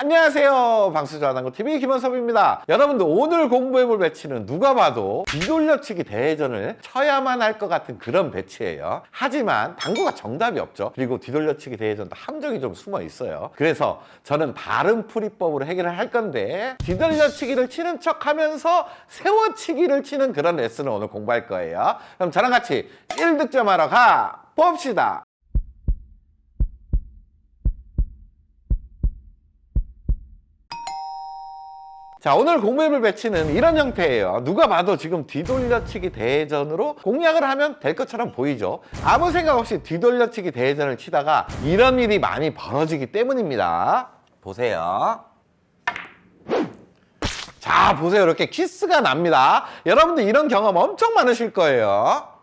안녕하세요, 방수전환구TV 김원섭입니다. 여러분들, 오늘 공부해볼 배치는 누가 봐도 뒤돌려치기 대회전을 쳐야만 할 것 같은 그런 배치예요. 하지만 당구가 정답이 없죠. 그리고 뒤돌려치기 대회전도 함정이 좀 숨어 있어요. 그래서 저는 다른 풀이법으로 해결을 할 건데, 뒤돌려치기를 치는 척 하면서 세워치기를 치는 그런 레슨을 오늘 공부할 거예요. 그럼 저랑 같이 1득점하러 가 봅시다. 자, 오늘 공부해볼 배치는 이런 형태예요. 누가 봐도 지금 뒤돌려치기 대회전으로 공략을 하면 될 것처럼 보이죠. 아무 생각 없이 뒤돌려치기 대회전을 치다가 이런 일이 많이 벌어지기 때문입니다. 보세요. 자, 보세요. 이렇게 키스가 납니다. 여러분들 이런 경험 엄청 많으실 거예요.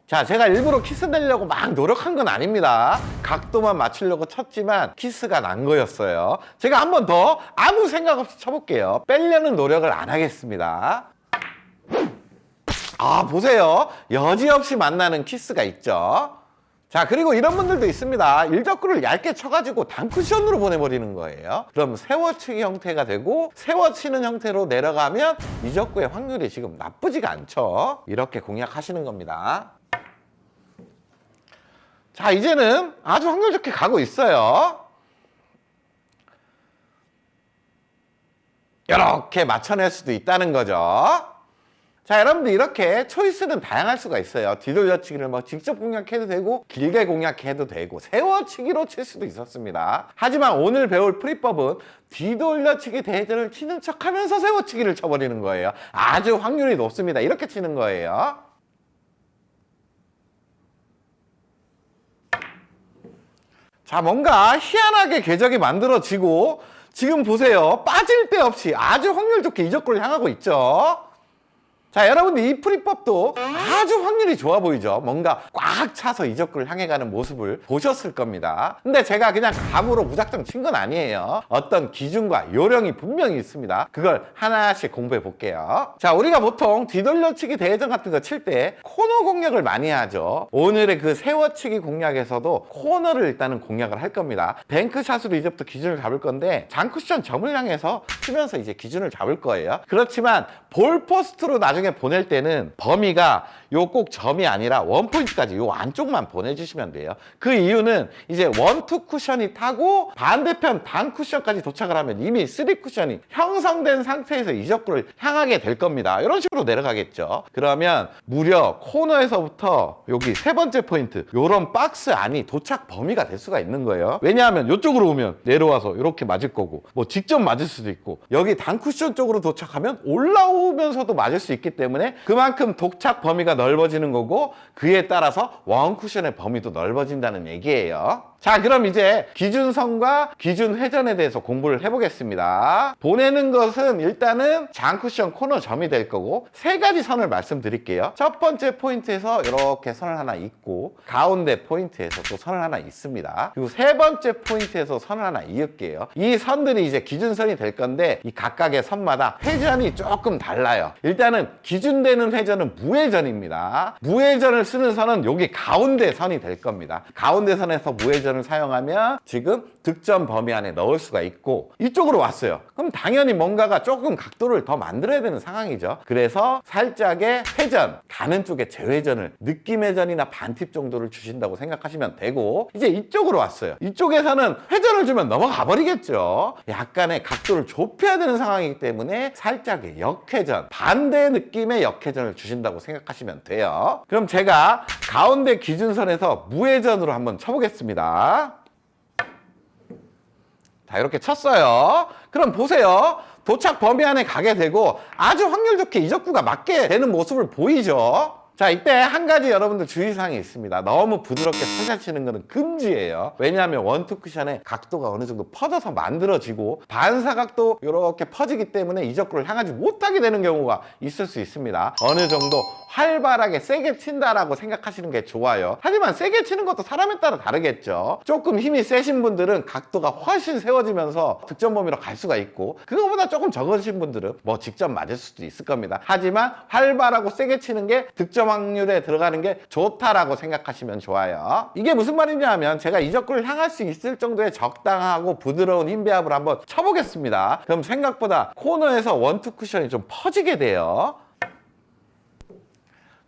자, 제가 일부러 키스 내려고 막 노력한 건 아닙니다. 각도만 맞추려고 쳤지만 키스가 난 거였어요. 제가 한 번 더 아무 생각 없이 쳐볼게요. 빼려는 노력을 안 하겠습니다. 아, 보세요. 여지없이 만나는 키스가 있죠. 자, 그리고 이런 분들도 있습니다. 일적구를 얇게 쳐가지고 단쿠션으로 보내버리는 거예요. 그럼 세워치기 형태가 되고, 세워치는 형태로 내려가면 이적구의 확률이 지금 나쁘지가 않죠. 이렇게 공략하시는 겁니다. 자, 이제는 아주 확률 좋게 가고 있어요. 이렇게 맞춰낼 수도 있다는 거죠. 자, 여러분들 이렇게 초이스는 다양할 수가 있어요. 뒤돌려치기를 뭐 직접 공략해도 되고, 길게 공략해도 되고, 세워치기로 칠 수도 있었습니다. 하지만 오늘 배울 풀이법은 뒤돌려치기 대회전을 치는 척하면서 세워치기를 쳐버리는 거예요. 아주 확률이 높습니다. 이렇게 치는 거예요. 자, 뭔가 희한하게 궤적이 만들어지고, 지금 보세요. 빠질 데 없이 아주 확률 좋게 이적구를 향하고 있죠. 자, 여러분들 이 풀이법도 아주 확률이 좋아 보이죠. 뭔가 꽉 차서 이적구를 향해 가는 모습을 보셨을 겁니다. 근데 제가 그냥 감으로 무작정 친 건 아니에요. 어떤 기준과 요령이 분명히 있습니다. 그걸 하나씩 공부해 볼게요. 자, 우리가 보통 뒤돌려치기 대회전 같은 거 칠 때 코너 공략을 많이 하죠. 오늘의 그 세워치기 공략에서도 코너를 일단은 공략을 할 겁니다. 뱅크샷으로 이제부터 기준을 잡을 건데, 장쿠션 점을 향해서 치면서 이제 기준을 잡을 거예요. 그렇지만 볼포스트로 나중에 보낼 때는 범위가 요 꼭 점이 아니라 원포인트까지 요 안쪽만 보내주시면 돼요. 그 이유는 이제 원투 쿠션이 타고 반대편 단 쿠션까지 도착을 하면 이미 3쿠션이 형성된 상태에서 이적구를 향하게 될 겁니다. 이런 식으로 내려가겠죠. 그러면 무려 코너에서부터 여기 세 번째 포인트, 요런 박스 안이 도착 범위가 될 수가 있는 거예요. 왜냐하면 이쪽으로 오면 내려와서 이렇게 맞을 거고, 뭐 직접 맞을 수도 있고, 여기 단 쿠션 쪽으로 도착하면 올라오면서도 맞을 수 있기 때문에 그만큼 도착 범위가 넓어지는 거고, 그에 따라서 원 쿠션의 범위도 넓어진다는 얘기예요. 자, 그럼 이제 기준선과 기준 회전에 대해서 공부를 해보겠습니다. 보내는 것은 일단은 장쿠션 코너 점이 될 거고, 세 가지 선을 말씀드릴게요. 첫 번째 포인트에서 이렇게 선을 하나 잇고, 가운데 포인트에서 또 선을 하나 잇습니다. 그리고 세 번째 포인트에서 선을 하나 이을게요. 이 선들이 이제 기준선이 될 건데, 이 각각의 선마다 회전이 조금 달라요. 일단은 기준되는 회전은 무회전입니다. 무회전을 쓰는 선은 여기 가운데 선이 될 겁니다. 가운데 선에서 무회전을 사용하면 지금 득점 범위 안에 넣을 수가 있고, 이쪽으로 왔어요. 그럼 당연히 뭔가가 조금 각도를 더 만들어야 되는 상황이죠. 그래서 살짝의 회전, 가는 쪽에 재회전을, 느낌 회전이나 반팁 정도를 주신다고 생각하시면 되고, 이제 이쪽으로 왔어요. 이쪽에서는 회전을 주면 넘어가 버리겠죠. 약간의 각도를 좁혀야 되는 상황이기 때문에 살짝의 역회전, 반대 느낌의 역회전을 주신다고 생각하시면 돼요. 그럼 제가 가운데 기준선에서 무회전으로 한번 쳐보겠습니다. 자, 이렇게 쳤어요. 그럼 보세요. 도착 범위 안에 가게 되고 아주 확률 좋게 이적구가 맞게 되는 모습을 보이죠. 자, 이때 한 가지 여러분들 주의사항이 있습니다. 너무 부드럽게 살살 치는 거는 금지예요. 왜냐하면 원투 쿠션의 각도가 어느 정도 퍼져서 만들어지고, 반사각도 이렇게 퍼지기 때문에 이적구를 향하지 못하게 되는 경우가 있을 수 있습니다. 어느 정도 활발하게 세게 친다라고 생각하시는 게 좋아요. 하지만 세게 치는 것도 사람에 따라 다르겠죠. 조금 힘이 세신 분들은 각도가 훨씬 세워지면서 득점 범위로 갈 수가 있고, 그거보다 조금 적으신 분들은 뭐 직접 맞을 수도 있을 겁니다. 하지만 활발하고 세게 치는 게 득점 득점 확률에 들어가는 게 좋다라고 생각하시면 좋아요. 이게 무슨 말이냐 하면 제가 이적구를 향할 수 있을 정도의 적당하고 부드러운 힘 배합을 한번 쳐보겠습니다. 그럼 생각보다 코너에서 원투 쿠션이 좀 퍼지게 돼요.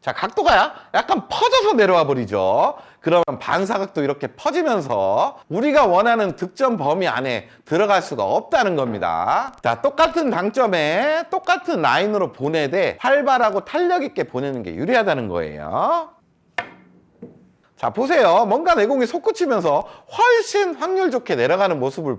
자, 각도가 약간 퍼져서 내려와 버리죠. 그러면 반사각도 이렇게 퍼지면서 우리가 원하는 득점 범위 안에 들어갈 수가 없다는 겁니다. 자, 똑같은 당점에 똑같은 라인으로 보내되 활발하고 탄력 있게 보내는 게 유리하다는 거예요. 자, 보세요. 뭔가 내공이 솟구치면서 훨씬 확률 좋게 내려가는 모습을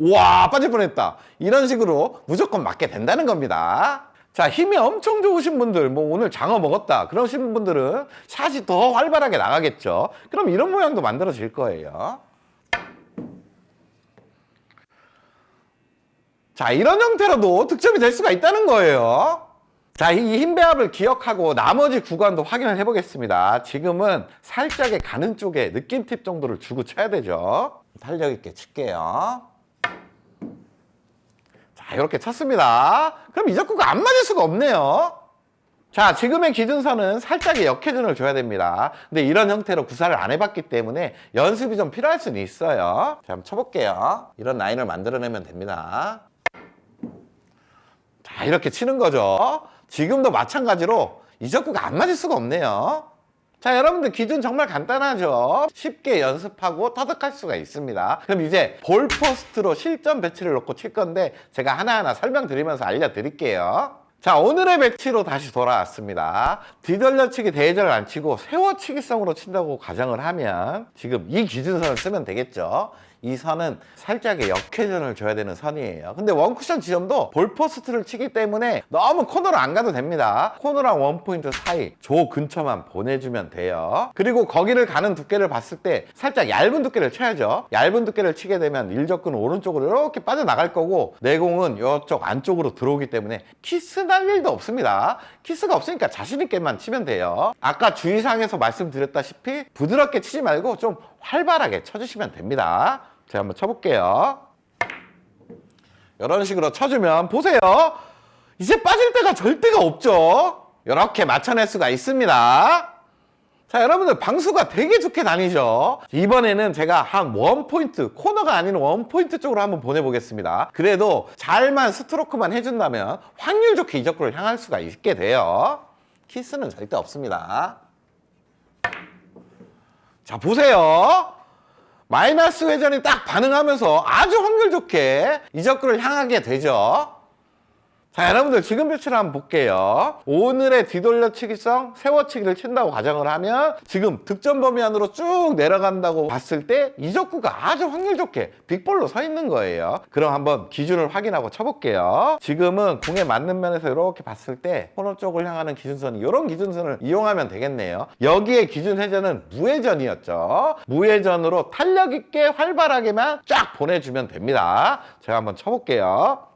와, 빠질 뻔했다. 이런 식으로 무조건 맞게 된다는 겁니다. 자, 힘이 엄청 좋으신 분들, 뭐 오늘 장어 먹었다 그러신 분들은 샷이 더 활발하게 나가겠죠. 그럼 이런 모양도 만들어질 거예요. 자, 이런 형태로도 득점이 될 수가 있다는 거예요. 자, 이 힘 배합을 기억하고 나머지 구간도 확인을 해보겠습니다. 지금은 살짝의 가는 쪽에 느낌 팁 정도를 주고 쳐야 되죠. 탄력 있게 칠게요. 자, 이렇게 쳤습니다. 그럼 이적구가 안 맞을 수가 없네요. 자, 지금의 기준선은 살짝의 역회전을 줘야 됩니다. 근데 이런 형태로 구사를 안 해봤기 때문에 연습이 좀 필요할 수는 있어요. 자, 한번 쳐볼게요. 이런 라인을 만들어내면 됩니다. 자, 이렇게 치는 거죠. 지금도 마찬가지로 이적구가 안 맞을 수가 없네요. 자, 여러분들 기준 정말 간단하죠. 쉽게 연습하고 터득할 수가 있습니다. 그럼 이제 볼 포스트로 실전 배치를 놓고 칠 건데 제가 하나하나 설명드리면서 알려드릴게요. 자, 오늘의 배치로 다시 돌아왔습니다. 뒤돌려치기 대회전을 안 치고 세워치기성으로 친다고 가정을 하면 지금 이 기준선을 쓰면 되겠죠. 이 선은 살짝의 역회전을 줘야 되는 선이에요. 근데 원쿠션 지점도 볼포스트를 치기 때문에 너무 코너로 안 가도 됩니다. 코너랑 원포인트 사이 조 근처만 보내주면 돼요. 그리고 거기를 가는 두께를 봤을 때 살짝 얇은 두께를 쳐야죠. 얇은 두께를 치게 되면 일적구는 오른쪽으로 이렇게 빠져나갈 거고 내공은 이쪽 안쪽으로 들어오기 때문에 키스 날 일도 없습니다. 키스가 없으니까 자신 있게만 치면 돼요. 아까 주의사항에서 말씀드렸다시피 부드럽게 치지 말고 좀 활발하게 쳐주시면 됩니다. 제가 한번 쳐볼게요. 이런 식으로 쳐주면 보세요. 이제 빠질 데가 절대가 없죠. 이렇게 맞춰낼 수가 있습니다. 자, 여러분들 방수가 되게 좋게 다니죠. 이번에는 제가 한 원포인트, 코너가 아닌 원포인트 쪽으로 한번 보내보겠습니다. 그래도 잘만 스트로크만 해준다면 확률 좋게 이적구를 향할 수가 있게 돼요. 키스는 절대 없습니다. 자, 보세요. 마이너스 회전이 딱 반응하면서 아주 확률 좋게 이적구를 향하게 되죠. 자, 여러분들 지금 배치를 한번 볼게요. 오늘의 뒤돌려치기성 세워치기를 친다고 가정을 하면 지금 득점 범위 안으로 쭉 내려간다고 봤을 때 이적구가 아주 확률 좋게 빅볼로 서 있는 거예요. 그럼 한번 기준을 확인하고 쳐볼게요. 지금은 공에 맞는 면에서 이렇게 봤을 때 코너 쪽을 향하는 기준선이 이런 기준선을 이용하면 되겠네요. 여기에 기준 회전은 무회전이었죠. 무회전으로 탄력 있게 활발하게만 쫙 보내주면 됩니다. 제가 한번 쳐볼게요.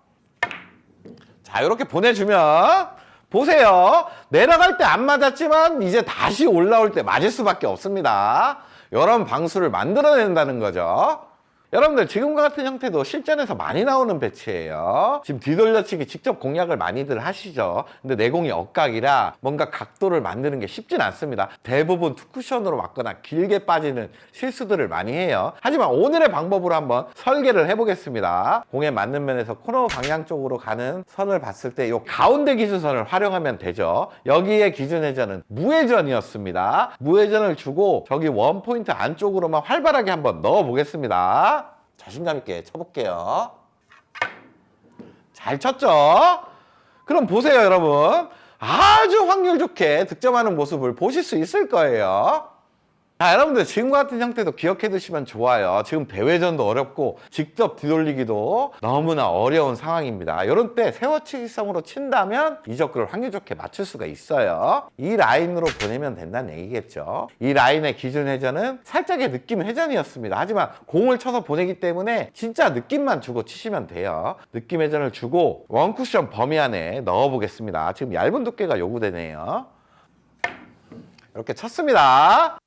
자, 이렇게 보내주면 보세요. 내려갈 때 안 맞았지만 이제 다시 올라올 때 맞을 수밖에 없습니다. 이런 방수를 만들어낸다는 거죠. 여러분들 지금과 같은 형태도 실전에서 많이 나오는 배치예요. 지금 뒤돌려치기 직접 공략을 많이들 하시죠. 근데 내공이 억각이라 뭔가 각도를 만드는 게 쉽진 않습니다. 대부분 투쿠션으로 맞거나 길게 빠지는 실수들을 많이 해요. 하지만 오늘의 방법으로 한번 설계를 해보겠습니다. 공에 맞는 면에서 코너 방향 쪽으로 가는 선을 봤을 때 이 가운데 기준선을 활용하면 되죠. 여기에 기준 회전은 무회전이었습니다. 무회전을 주고 저기 원포인트 안쪽으로만 활발하게 한번 넣어보겠습니다. 자신감 있게 쳐볼게요. 잘 쳤죠? 그럼 보세요, 여러분. 아주 확률 좋게 득점하는 모습을 보실 수 있을 거예요. 자, 여러분들 지금과 같은 형태도 기억해 두시면 좋아요. 지금 대회전도 어렵고 직접 뒤돌리기도 너무나 어려운 상황입니다. 이런 때 세워치기성으로 친다면 이적구를 확률 좋게 맞출 수가 있어요. 이 라인으로 보내면 된다는 얘기겠죠. 이 라인의 기준 회전은 살짝의 느낌 회전이었습니다. 하지만 공을 쳐서 보내기 때문에 진짜 느낌만 주고 치시면 돼요. 느낌 회전을 주고 원쿠션 범위 안에 넣어 보겠습니다. 지금 얇은 두께가 요구되네요. 이렇게 쳤습니다.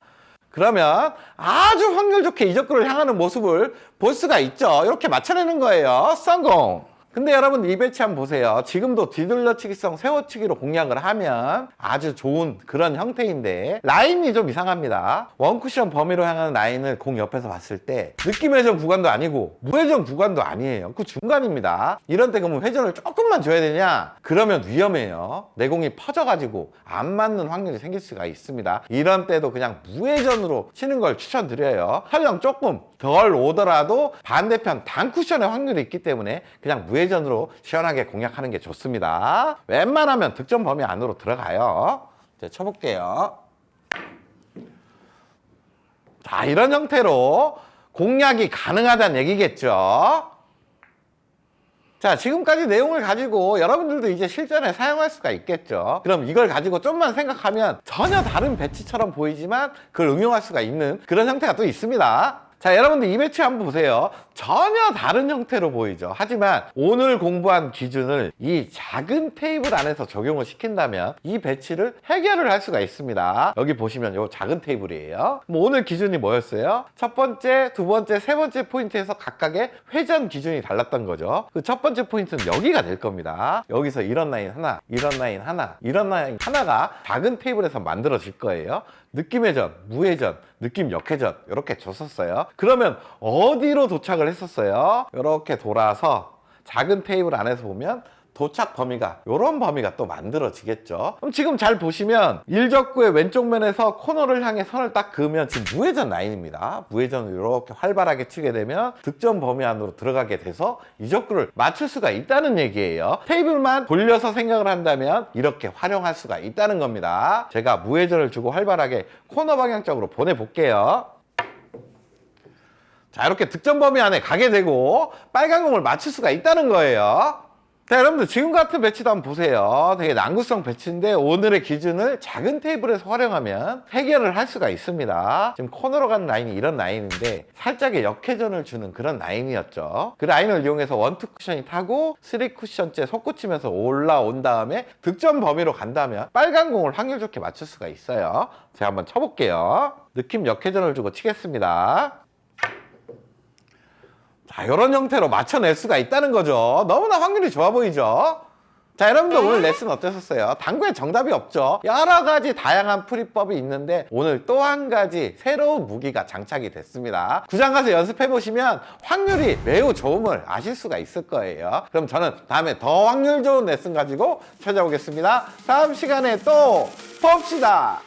그러면 아주 확률 좋게 이적구를 향하는 모습을 볼 수가 있죠. 이렇게 맞춰내는 거예요. 성공! 근데 여러분 이 배치 한번 보세요. 지금도 뒤돌려치기성 세워치기로 공략을 하면 아주 좋은 그런 형태인데 라인이 좀 이상합니다. 원쿠션 범위로 향하는 라인을 공 옆에서 봤을 때 느낌 회전 구간도 아니고 무회전 구간도 아니에요. 그 중간입니다. 이런 때 그러면 회전을 조금만 줘야 되냐? 그러면 위험해요. 내 공이 퍼져가지고 안 맞는 확률이 생길 수가 있습니다. 이런 때도 그냥 무회전으로 치는 걸 추천드려요. 설령 조금 덜 오더라도 반대편 단쿠션의 확률이 있기 때문에 그냥 무회전으로 시원하게 공략하는 게 좋습니다. 웬만하면 득점 범위 안으로 들어가요. 이제 쳐볼게요. 자, 이런 형태로 공략이 가능하다는 얘기겠죠. 자, 지금까지 내용을 가지고 여러분들도 이제 실전에 사용할 수가 있겠죠. 그럼 이걸 가지고 좀만 생각하면 전혀 다른 배치처럼 보이지만 그걸 응용할 수가 있는 그런 형태가 또 있습니다. 자, 여러분들 이 배치 한번 보세요. 전혀 다른 형태로 보이죠. 하지만 오늘 공부한 기준을 이 작은 테이블 안에서 적용을 시킨다면 이 배치를 해결을 할 수가 있습니다. 여기 보시면 이 작은 테이블이에요. 오늘 기준이 뭐였어요? 첫 번째, 두 번째, 세 번째 포인트에서 각각의 회전 기준이 달랐던 거죠. 그 첫 번째 포인트는 여기가 될 겁니다. 여기서 이런 라인 하나, 이런 라인 하나, 이런 라인 하나가 작은 테이블에서 만들어질 거예요. 느낌 회전, 무회전, 느낌 역회전 이렇게 줬었어요. 그러면 어디로 도착을 했었어요? 이렇게 돌아서 작은 테이블 안에서 보면 도착 범위가 이런 범위가 또 만들어지겠죠. 그럼 지금 잘 보시면 일적구의 왼쪽 면에서 코너를 향해 선을 딱 그으면 지금 무회전 라인입니다. 무회전을 이렇게 활발하게 치게 되면 득점 범위 안으로 들어가게 돼서 이적구를 맞출 수가 있다는 얘기예요. 테이블만 돌려서 생각을 한다면 이렇게 활용할 수가 있다는 겁니다. 제가 무회전을 주고 활발하게 코너 방향 쪽으로 보내볼게요. 자, 이렇게 득점 범위 안에 가게 되고 빨간 공을 맞출 수가 있다는 거예요. 자, 여러분들 지금 같은 배치도 한번 보세요. 되게 난구성 배치인데 오늘의 기준을 작은 테이블에서 활용하면 해결을 할 수가 있습니다. 지금 코너로 가는 라인이 이런 라인인데 살짝의 역회전을 주는 그런 라인이었죠. 그 라인을 이용해서 1, 2 쿠션이 타고 3 쿠션째 솟구치면서 올라온 다음에 득점 범위로 간다면 빨간 공을 확률 좋게 맞출 수가 있어요. 제가 한번 쳐볼게요. 느낌 역회전을 주고 치겠습니다. 자, 이런 형태로 맞춰낼 수가 있다는 거죠. 너무나 확률이 좋아 보이죠? 자, 여러분들 오늘 레슨 어떠셨어요? 당구에 정답이 없죠. 여러 가지 다양한 풀이법이 있는데 오늘 또 한 가지 새로운 무기가 장착이 됐습니다. 구장 가서 연습해 보시면 확률이 매우 좋음을 아실 수가 있을 거예요. 그럼 저는 다음에 더 확률 좋은 레슨 가지고 찾아오겠습니다. 다음 시간에 또 봅시다.